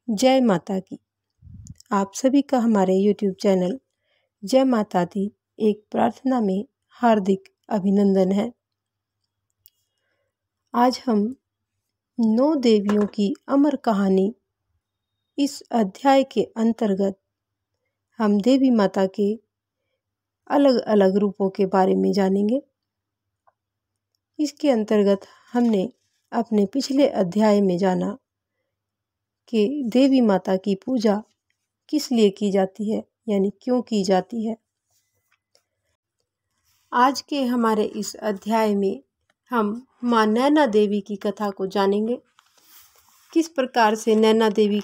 जय माता की। आप सभी का हमारे YouTube चैनल जय माता दी एक प्रार्थना में हार्दिक अभिनंदन है। आज हम 9 देवियों की अमर कहानी इस अध्याय के अंतर्गत हम देवी माता के अलग अलग रूपों के बारे में जानेंगे। इसके अंतर्गत हमने अपने पिछले अध्याय में जाना कि देवी माता की पूजा किस लिए की जाती है, यानी क्यों की जाती है। आज के हमारे इस अध्याय में हम माँ नैना देवी की कथा को जानेंगे। किस प्रकार से नैना देवी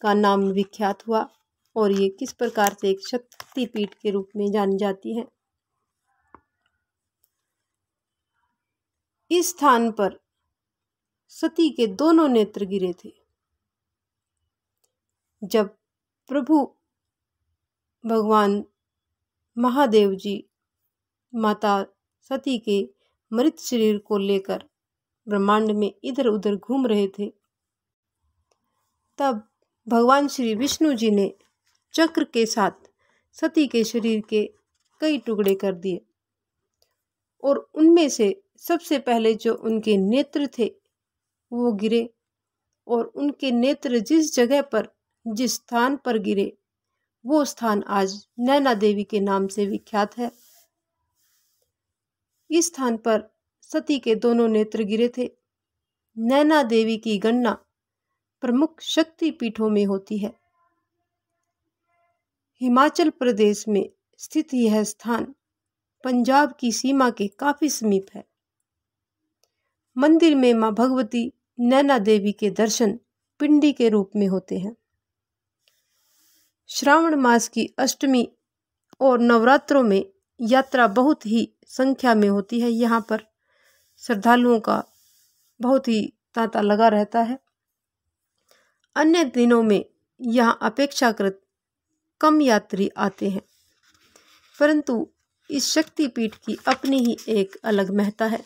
का नाम विख्यात हुआ और ये किस प्रकार से एक शक्तिपीठ के रूप में जानी जाती है। इस स्थान पर सती के दोनों नेत्र गिरे थे। जब प्रभु भगवान महादेव जी माता सती के मृत शरीर को लेकर ब्रह्मांड में इधर उधर घूम रहे थे, तब भगवान श्री विष्णु जी ने चक्र के साथ सती के शरीर के कई टुकड़े कर दिए और उनमें से सबसे पहले जो उनके नेत्र थे वो गिरे और उनके नेत्र जिस जगह पर, जिस स्थान पर गिरे, वो स्थान आज नैना देवी के नाम से विख्यात है। इस स्थान पर सती के दोनों नेत्र गिरे थे। नैना देवी की गणना प्रमुख शक्ति पीठों में होती है। हिमाचल प्रदेश में स्थित यह स्थान पंजाब की सीमा के काफी समीप है। मंदिर में मां भगवती नैना देवी के दर्शन पिंडी के रूप में होते हैं। श्रावण मास की अष्टमी और नवरात्रों में यात्रा बहुत ही संख्या में होती है। यहाँ पर श्रद्धालुओं का बहुत ही तांता लगा रहता है। अन्य दिनों में यहाँ अपेक्षाकृत कम यात्री आते हैं, परंतु इस शक्तिपीठ की अपनी ही एक अलग महत्ता है।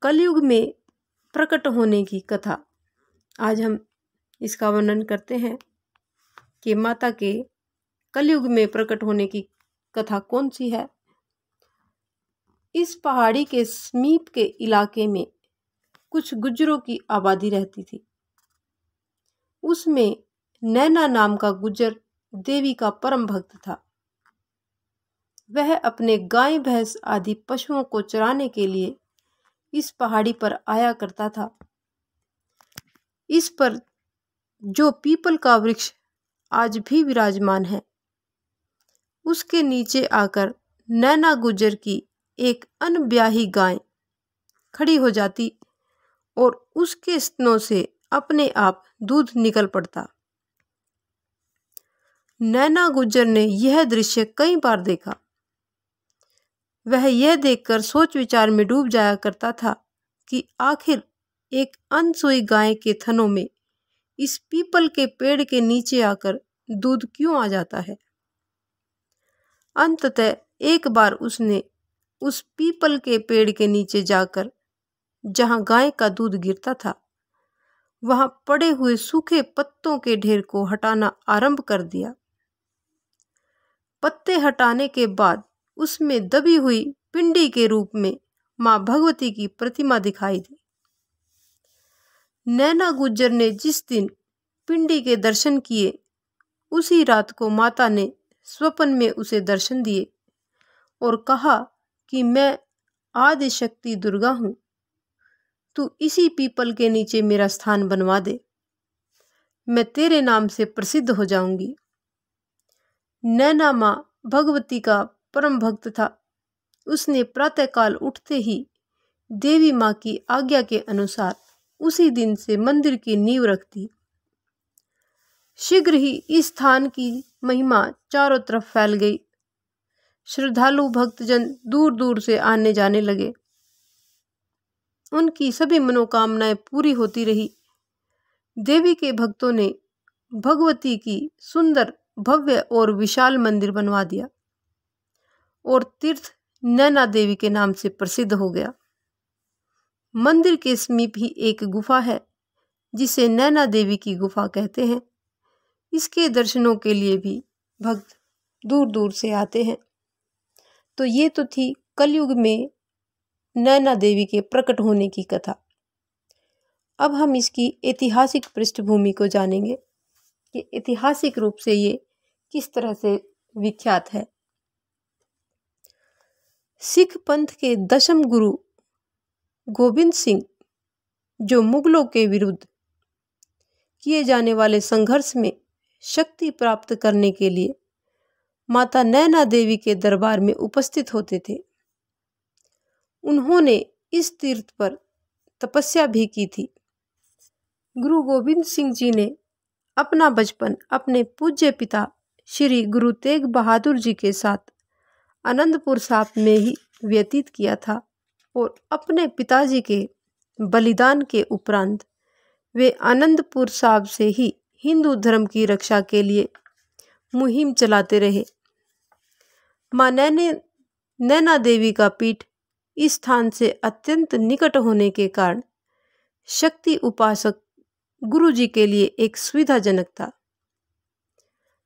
कलयुग में प्रकट होने की कथा आज हम इसका वर्णन करते हैं कि माता के कलयुग में प्रकट होने की कथा कौन सी है। इस पहाड़ी के समीप के इलाके में कुछ गुज्जरों की आबादी रहती थी। उसमें नैना नाम का गुज्जर देवी का परम भक्त था। वह अपने गाय भैंस आदि पशुओं को चराने के लिए इस पहाड़ी पर आया करता था। इस पर जो पीपल का वृक्ष आज भी विराजमान है, उसके नीचे आकर नैना गुज्जर की एक अनब्याही गाय खड़ी हो जाती और उसके स्तनों से अपने आप दूध निकल पड़ता। नैना गुज्जर ने यह दृश्य कई बार देखा। वह यह देखकर सोच विचार में डूब जाया करता था कि आखिर एक अनसुई गाय के थनों में इस पीपल के पेड़ के नीचे आकर दूध क्यों आ जाता है। अंततः एक बार उसने उस पीपल के पेड़ के नीचे जाकर, जहां गाय का दूध गिरता था, वहां पड़े हुए सूखे पत्तों के ढेर को हटाना आरंभ कर दिया। पत्ते हटाने के बाद उसमें दबी हुई पिंडी के रूप में मां भगवती की प्रतिमा दिखाई दी। नैना गुज्जर ने जिस दिन पिंडी के दर्शन किए, उसी रात को माता ने स्वप्न में उसे दर्शन दिए और कहा कि मैं आदि शक्ति दुर्गा हूं, तू इसी पीपल के नीचे मेरा स्थान बनवा दे, मैं तेरे नाम से प्रसिद्ध हो जाऊंगी। नैना मां भगवती का परम भक्त था। उसने प्रातःकाल उठते ही देवी मां की आज्ञा के अनुसार उसी दिन से मंदिर की नींव रख दी। शीघ्र ही इस स्थान की महिमा चारों तरफ फैल गई। श्रद्धालु भक्तजन दूर दूर से आने जाने लगे। उनकी सभी मनोकामनाएं पूरी होती रही। देवी के भक्तों ने भगवती की सुंदर, भव्य और विशाल मंदिर बनवा दिया और तीर्थ नैना देवी के नाम से प्रसिद्ध हो गया। मंदिर के समीप ही एक गुफा है, जिसे नैना देवी की गुफा कहते हैं। इसके दर्शनों के लिए भी भक्त दूर दूर से आते हैं। तो ये तो थी कलयुग में नैना देवी के प्रकट होने की कथा। अब हम इसकी ऐतिहासिक पृष्ठभूमि को जानेंगे कि ऐतिहासिक रूप से ये किस तरह से विख्यात है। सिख पंथ के दशम गुरु गोविंद सिंह, जो मुगलों के विरुद्ध किए जाने वाले संघर्ष में शक्ति प्राप्त करने के लिए माता नैना देवी के दरबार में उपस्थित होते थे, उन्होंने इस तीर्थ पर तपस्या भी की थी। गुरु गोविंद सिंह जी ने अपना बचपन अपने पूज्य पिता श्री गुरु तेग बहादुर जी के साथ आनंदपुर साहिब में ही व्यतीत किया था और अपने पिताजी के बलिदान के उपरांत वे आनंदपुर साहिब से ही हिंदू धर्म की रक्षा के लिए मुहिम चलाते रहे। मां नैना देवी का पीठ इस स्थान से अत्यंत निकट होने के कारण शक्ति उपासक गुरु जी के लिए एक सुविधाजनक था।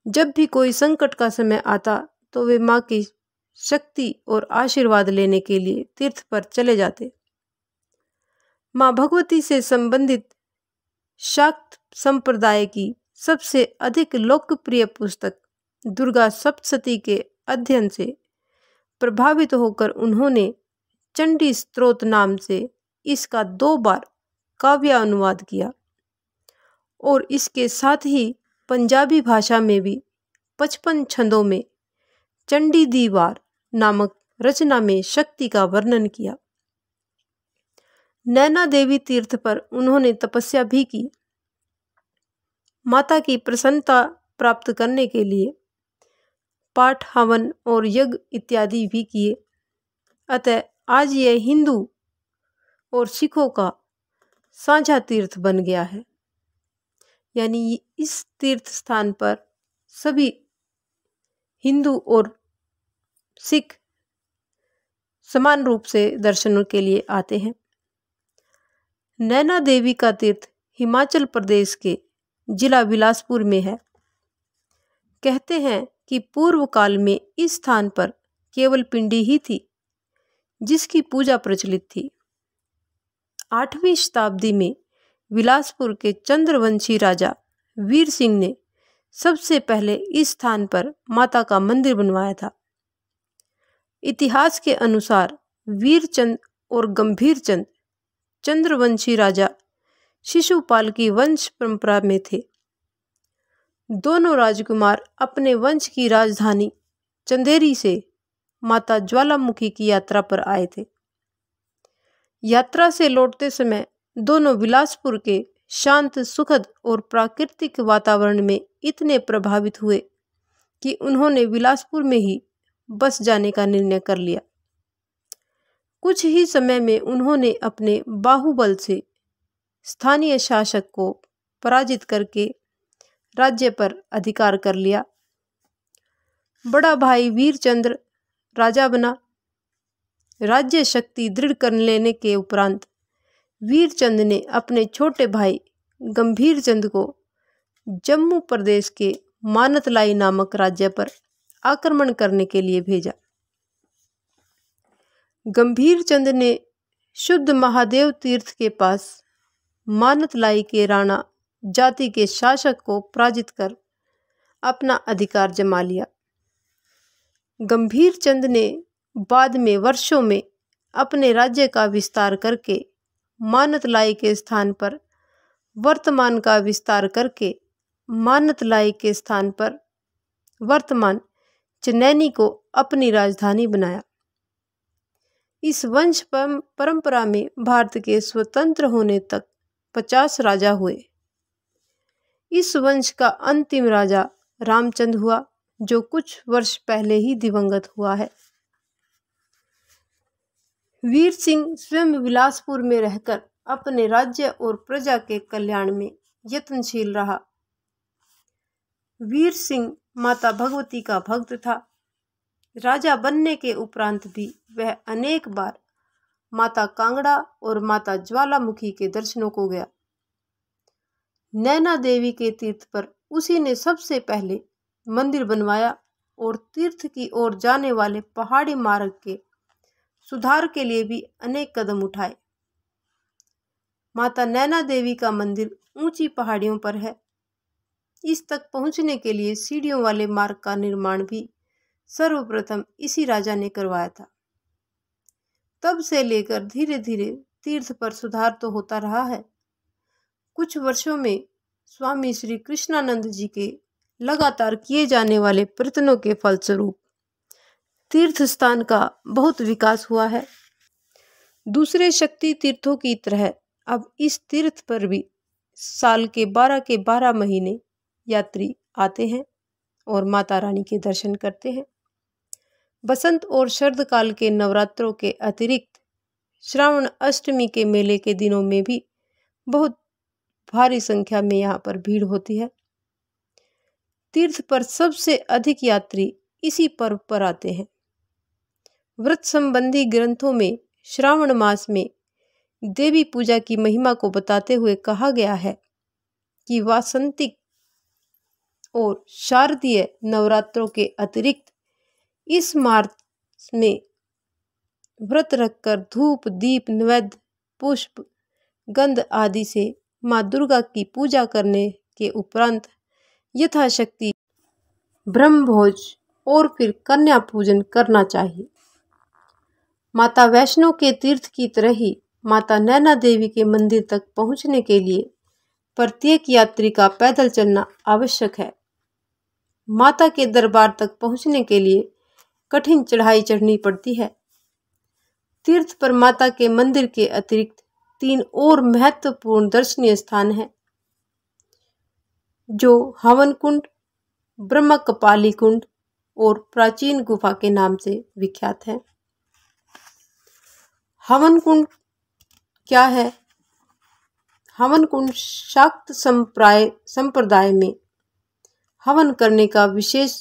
जब भी कोई संकट का समय आता तो वे मां की शक्ति और आशीर्वाद लेने के लिए तीर्थ पर चले जाते। मां भगवती से संबंधित शाक्त संप्रदाय की सबसे अधिक लोकप्रिय पुस्तक दुर्गा सप्तशती के अध्ययन से प्रभावित होकर उन्होंने चंडी स्तोत्र नाम से इसका 2 बार काव्य अनुवाद किया और इसके साथ ही पंजाबी भाषा में भी 55 छंदों में चंडी दीवार नामक रचना में शक्ति का वर्णन किया। नैना देवी तीर्थ पर उन्होंने तपस्या भी की। माता की प्रसन्नता प्राप्त करने के लिए पाठ, हवन और यज्ञ इत्यादि भी किए। अतः आज यह हिंदू और सिखों का साझा तीर्थ बन गया है। यानी इस तीर्थ स्थान पर सभी हिंदू और सिख समान रूप से दर्शनों के लिए आते हैं। नैना देवी का तीर्थ हिमाचल प्रदेश के जिला बिलासपुर में है। कहते हैं कि पूर्व काल में इस स्थान पर केवल पिंडी ही थी जिसकी पूजा प्रचलित थी। 8वीं शताब्दी में बिलासपुर के चंद्रवंशी राजा वीर सिंह ने सबसे पहले इस स्थान पर माता का मंदिर बनवाया था। इतिहास के अनुसार वीरचंद और गंभीरचंद चंद्रवंशी राजा शिशुपाल की वंश परंपरा में थे। दोनों राजकुमार अपने वंश की राजधानी चंदेरी से माता ज्वालामुखी की यात्रा पर आए थे। यात्रा से लौटते समय दोनों बिलासपुर के शांत, सुखद और प्राकृतिक वातावरण में इतने प्रभावित हुए कि उन्होंने बिलासपुर में ही बस जाने का निर्णय कर लिया। कुछ ही समय में उन्होंने अपने बाहुबल से स्थानीय शासक को पराजित करके राज्य पर अधिकार कर लिया। बड़ा भाई वीरचंद्र राजा बना। राज्य शक्ति दृढ़ कर लेने के उपरांत वीरचंद ने अपने छोटे भाई गंभीरचंद को जम्मू प्रदेश के मानतलाई नामक राज्य पर आक्रमण करने के लिए भेजा। गंभीरचंद ने शुद्ध महादेव तीर्थ के पास मानतलाई के राणा जाति के शासक को पराजित कर अपना अधिकार जमा लिया। गंभीरचंद ने बाद में वर्षों में अपने राज्य का विस्तार करके मानतलाई के स्थान पर वर्तमान का विस्तार करके मानतलाई के स्थान पर वर्तमान चनैनी को अपनी राजधानी बनाया। इस वंश परंपरा में भारत के स्वतंत्र होने तक 50 राजा हुए। इस वंश का अंतिम राजा रामचंद्र हुआ, जो कुछ वर्ष पहले ही दिवंगत हुआ है। वीर सिंह स्वयं बिलासपुर में रहकर अपने राज्य और प्रजा के कल्याण में यत्नशील रहा। वीर सिंह माता भगवती का भक्त था। राजा बनने के उपरांत भी वह अनेक बार माता कांगड़ा और माता ज्वालामुखी के दर्शनों को गया। नैना देवी के तीर्थ पर उसी ने सबसे पहले मंदिर बनवाया और तीर्थ की ओर जाने वाले पहाड़ी मार्ग के सुधार के लिए भी अनेक कदम उठाए। माता नैना देवी का मंदिर ऊंची पहाड़ियों पर है। इस तक पहुंचने के लिए सीढ़ियों वाले मार्ग का निर्माण भी सर्वप्रथम इसी राजा ने करवाया था। तब से लेकर धीरे धीरे तीर्थ पर सुधार तो होता रहा है। कुछ वर्षों में स्वामी श्री कृष्णानंद जी के लगातार किए जाने वाले प्रयत्नों के फलस्वरूप तीर्थ स्थान का बहुत विकास हुआ है। दूसरे शक्ति तीर्थों की तरह अब इस तीर्थ पर भी साल के 12 महीने यात्री आते हैं और माता रानी के दर्शन करते हैं। बसंत और शरद काल के नवरात्रों के अतिरिक्त श्रावण अष्टमी के मेले के दिनों में भी बहुत भारी संख्या में यहाँ पर भीड़ होती है। तीर्थ पर सबसे अधिक यात्री इसी पर्व पर आते हैं। व्रत संबंधी ग्रंथों में श्रावण मास में देवी पूजा की महिमा को बताते हुए कहा गया है कि वासंतिक और शारदीय नवरात्रों के अतिरिक्त इस मास में व्रत रखकर धूप, दीप, नैवेद्य, पुष्प, गंध आदि से माँ दुर्गा की पूजा करने के उपरांत यथाशक्ति ब्रह्मभोज और फिर कन्या पूजन करना चाहिए। माता वैष्णो के तीर्थ की तरह ही माता नैना देवी के मंदिर तक पहुंचने के लिए प्रत्येक यात्री का पैदल चलना आवश्यक है। माता के दरबार तक पहुंचने के लिए कठिन चढ़ाई चढ़नी पड़ती है। तीर्थ पर माता के मंदिर के अतिरिक्त 3 और महत्वपूर्ण दर्शनीय स्थान हैं, जो हवन कुंड, ब्रह्मकपाली कुंड और प्राचीन गुफा के नाम से विख्यात है। हवन कुंड क्या है? हवन कुंड शाक्त संप्रदाय में हवन करने का विशेष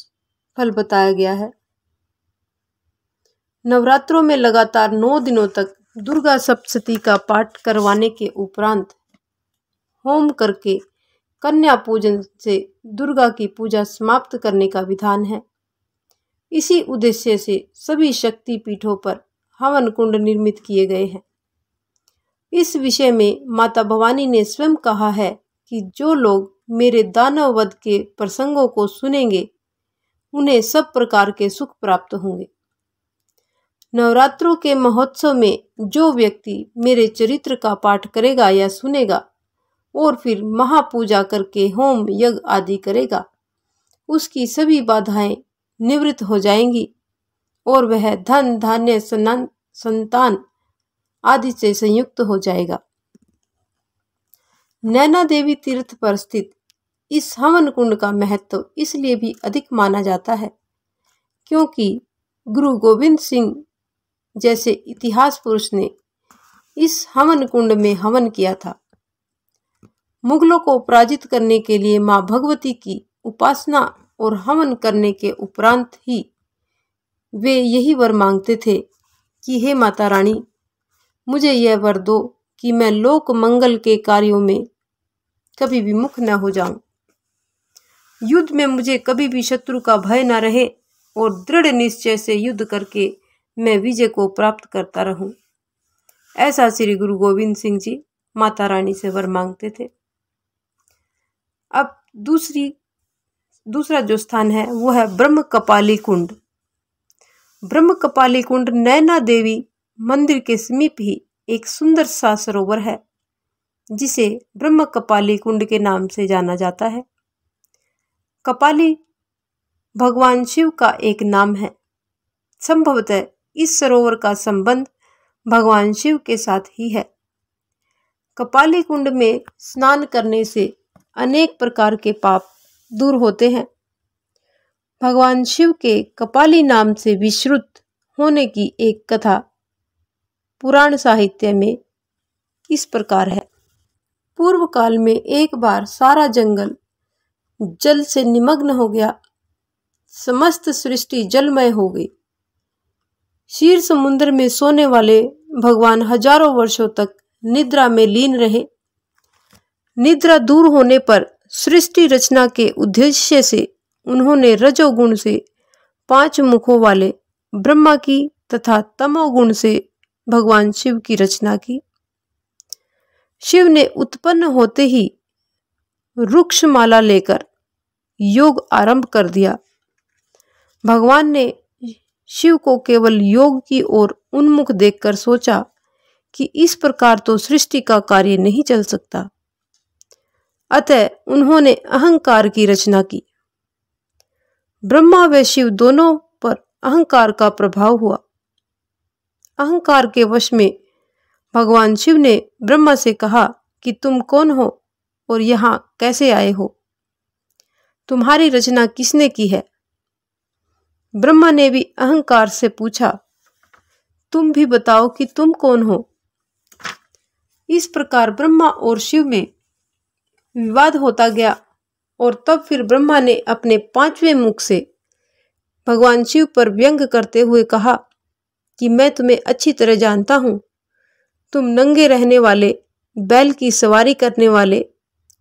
फल बताया गया है। नवरात्रों में लगातार 9 दिनों तक दुर्गा सप्तशती का पाठ करवाने के उपरांत होम करके कन्या पूजन से दुर्गा की पूजा समाप्त करने का विधान है। इसी उद्देश्य से सभी शक्ति पीठों पर हवन कुंड निर्मित किए गए हैं। इस विषय में माता भवानी ने स्वयं कहा है कि जो लोग मेरे दानव वध के प्रसंगों को सुनेंगे उन्हें सब प्रकार के सुख प्राप्त होंगे। नवरात्रों के महोत्सव में जो व्यक्ति मेरे चरित्र का पाठ करेगा या सुनेगा और फिर महापूजा करके होम यज्ञ आदि करेगा, उसकी सभी बाधाएं निवृत्त हो जाएंगी और वह धन, धान्य, संतान आदि से संयुक्त हो जाएगा। नैना देवी तीर्थ पर स्थित इस हवन कुंड का महत्व इसलिए भी अधिक माना जाता है क्योंकि गुरु गोविंद सिंह जैसे इतिहास पुरुष ने इस हवन कुंड में हवन किया था। मुगलों को पराजित करने के लिए मां भगवती की उपासना और हवन करने के उपरांत ही वे यही वर मांगते थे कि हे माता रानी, मुझे यह वर दो कि मैं लोक मंगल के कार्यों में कभी विमुख न हो जाऊं। युद्ध में मुझे कभी भी शत्रु का भय न रहे और दृढ़ निश्चय से युद्ध करके मैं विजय को प्राप्त करता रहूं। ऐसा श्री गुरु गोविंद सिंह जी माता रानी से वर मांगते थे। अब दूसरा जो स्थान है वो है ब्रह्मकपाली कुंड। ब्रह्मकपाली कुंड नैना देवी मंदिर के समीप ही एक सुंदर सा सरोवर है जिसे ब्रह्मकपाली कुंड के नाम से जाना जाता है। कपाली भगवान शिव का एक नाम है। संभवतः इस सरोवर का संबंध भगवान शिव के साथ ही है। कपाली कुंड में स्नान करने से अनेक प्रकार के पाप दूर होते हैं। भगवान शिव के कपाली नाम से विश्रुत होने की एक कथा पुराण साहित्य में इस प्रकार है। पूर्व काल में एक बार सारा जंगल जल से निमग्न हो गया। समस्त सृष्टि जलमय हो गई। क्षीर समुद्र में सोने वाले भगवान हजारों वर्षों तक निद्रा में लीन रहे। निद्रा दूर होने पर सृष्टि रचना के उद्देश्य से उन्होंने रजोगुण से 5 मुखों वाले ब्रह्मा की तथा तमोगुण से भगवान शिव की रचना की। शिव ने उत्पन्न होते ही रुक्षमाला लेकर योग आरंभ कर दिया। भगवान ने शिव को केवल योग की ओर उन्मुख देखकर सोचा कि इस प्रकार तो सृष्टि का कार्य नहीं चल सकता। अतः उन्होंने अहंकार की रचना की। ब्रह्मा व शिव दोनों पर अहंकार का प्रभाव हुआ। अहंकार के वश में भगवान शिव ने ब्रह्मा से कहा कि तुम कौन हो और यहाँ कैसे आए हो? तुम्हारी रचना किसने की है? ब्रह्मा ने भी अहंकार से पूछा, तुम भी बताओ कि तुम कौन हो? इस प्रकार ब्रह्मा और शिव में विवाद होता गया और तब फिर ब्रह्मा ने अपने 5वें मुख से भगवान शिव पर व्यंग करते हुए कहा कि मैं तुम्हें अच्छी तरह जानता हूं। तुम नंगे रहने वाले, बैल की सवारी करने वाले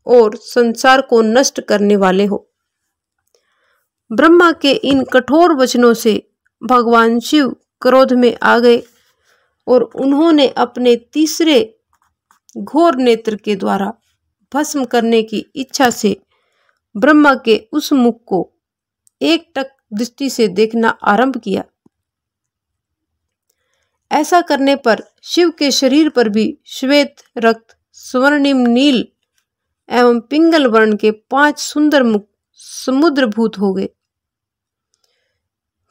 और संसार को नष्ट करने वाले हो। ब्रह्मा के इन कठोर वचनों से भगवान शिव क्रोध में आ गए और उन्होंने अपने तीसरे घोर नेत्र के द्वारा भस्म करने की इच्छा से ब्रह्मा के उस मुख को एकटक दृष्टि से देखना आरंभ किया। ऐसा करने पर शिव के शरीर पर भी श्वेत, रक्त, स्वर्णिम, नील एवं पिंगल वर्ण के 5 सुंदर मुख समुद्रभूत हो गए।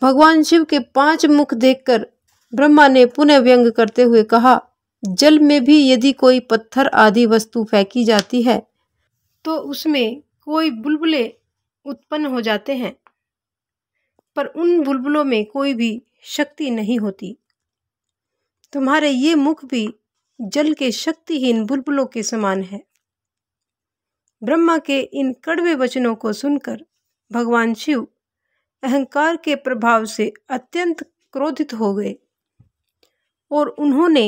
भगवान शिव के 5 मुख देखकर ब्रह्मा ने पुनः व्यंग करते हुए कहा, जल में भी यदि कोई पत्थर आदि वस्तु फेंकी जाती है तो उसमें कोई बुलबुले उत्पन्न हो जाते हैं, पर उन बुलबुलों में कोई भी शक्ति नहीं होती। तुम्हारे ये मुख भी जल के शक्तिहीन बुलबुलों के समान है। ब्रह्मा के इन कड़वे वचनों को सुनकर भगवान शिव अहंकार के प्रभाव से अत्यंत क्रोधित हो गए और उन्होंने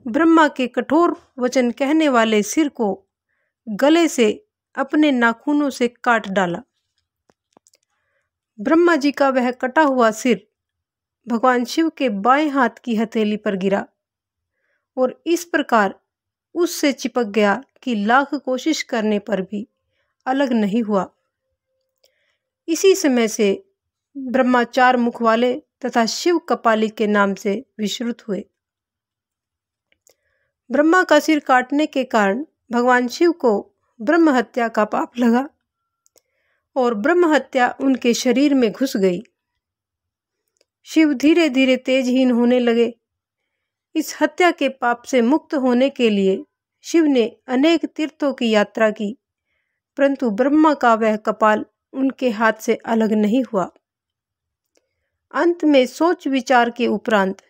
ब्रह्मा के कठोर वचन कहने वाले सिर को गले से अपने नाखूनों से काट डाला। ब्रह्मा जी का वह कटा हुआ सिर भगवान शिव के बाएं हाथ की हथेली पर गिरा और इस प्रकार उससे चिपक गया कि लाख कोशिश करने पर भी अलग नहीं हुआ। इसी समय से ब्रह्मा 4 मुख वाले तथा शिव कपाली के नाम से विश्रुत हुए। ब्रह्मा का सिर काटने के कारण भगवान शिव को ब्रह्म हत्या का पाप लगा और ब्रह्म हत्या उनके शरीर में घुस गई। शिव धीरे धीरे तेजहीन होने लगे। इस हत्या के पाप से मुक्त होने के लिए शिव ने अनेक तीर्थों की यात्रा की, परंतु ब्रह्मा का वह कपाल उनके हाथ से अलग नहीं हुआ। अंत में सोच विचार के उपरांत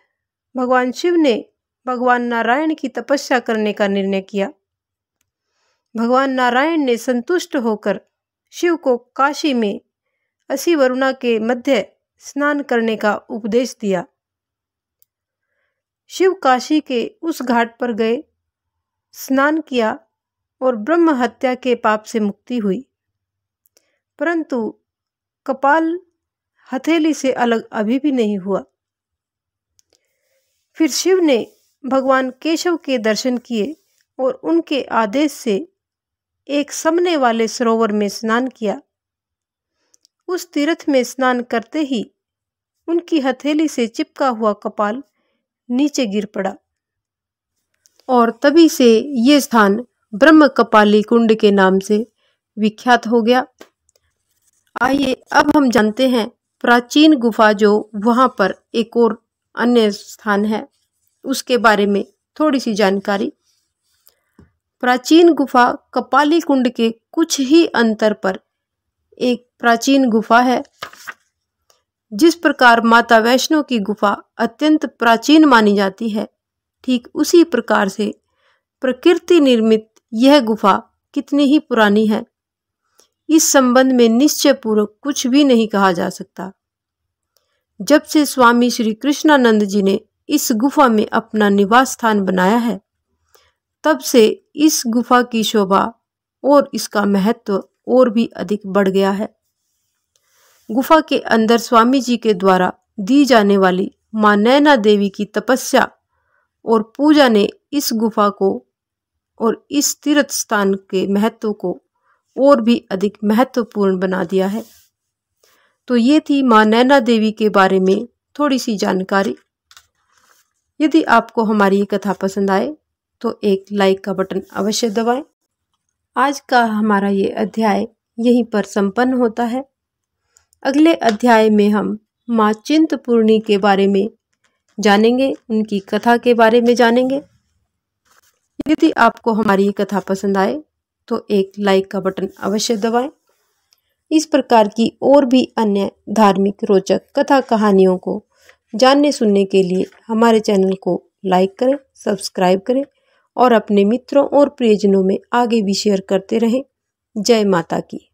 भगवान शिव ने भगवान नारायण की तपस्या करने का निर्णय किया। भगवान नारायण ने संतुष्ट होकर शिव को काशी में असी वरुणा के मध्य स्नान करने का उपदेश दिया। शिव काशी के उस घाट पर गए, स्नान किया और ब्रह्म हत्या के पाप से मुक्ति हुई, परंतु कपाल हथेली से अलग अभी भी नहीं हुआ। फिर शिव ने भगवान केशव के दर्शन किए और उनके आदेश से एक समने वाले सरोवर में स्नान किया। उस तीर्थ में स्नान करते ही उनकी हथेली से चिपका हुआ कपाल नीचे गिर पड़ा और तभी से ये स्थान ब्रह्म कपाली कुंड के नाम से विख्यात हो गया। आइए अब हम जानते हैं प्राचीन गुफा जो वहाँ पर एक और अन्य स्थान है उसके बारे में थोड़ी सी जानकारी। प्राचीन गुफा कपाली कुंड के कुछ ही अंतर पर एक प्राचीन गुफा है। जिस प्रकार माता वैष्णो की गुफा अत्यंत प्राचीन मानी जाती है, ठीक उसी प्रकार से प्रकृति निर्मित यह गुफा कितनी ही पुरानी है, इस संबंध में निश्चय पूर्वक कुछ भी नहीं कहा जा सकता। जब से स्वामी श्री कृष्णानंद जी ने इस गुफा में अपना निवास स्थान बनाया है, तब से इस गुफा की शोभा और इसका महत्व और भी अधिक बढ़ गया है। गुफा के अंदर स्वामी जी के द्वारा दी जाने वाली मां नैना देवी की तपस्या और पूजा ने इस गुफा को और इस तीर्थ स्थान के महत्व को और भी अधिक महत्वपूर्ण बना दिया है। तो ये थी मां नैना देवी के बारे में थोड़ी सी जानकारी। यदि आपको हमारी ये कथा पसंद आए तो एक लाइक का बटन अवश्य दबाएं। आज का हमारा ये अध्याय यहीं पर संपन्न होता है। अगले अध्याय में हम मां चिंतपूर्णी के बारे में जानेंगे, उनकी कथा के बारे में जानेंगे। यदि आपको हमारी ये कथा पसंद आए तो एक लाइक का बटन अवश्य दबाएं। इस प्रकार की और भी अन्य धार्मिक रोचक कथा कहानियों को जानने सुनने के लिए हमारे चैनल को लाइक करें, सब्सक्राइब करें और अपने मित्रों और प्रियजनों में आगे भी शेयर करते रहें। जय माता की।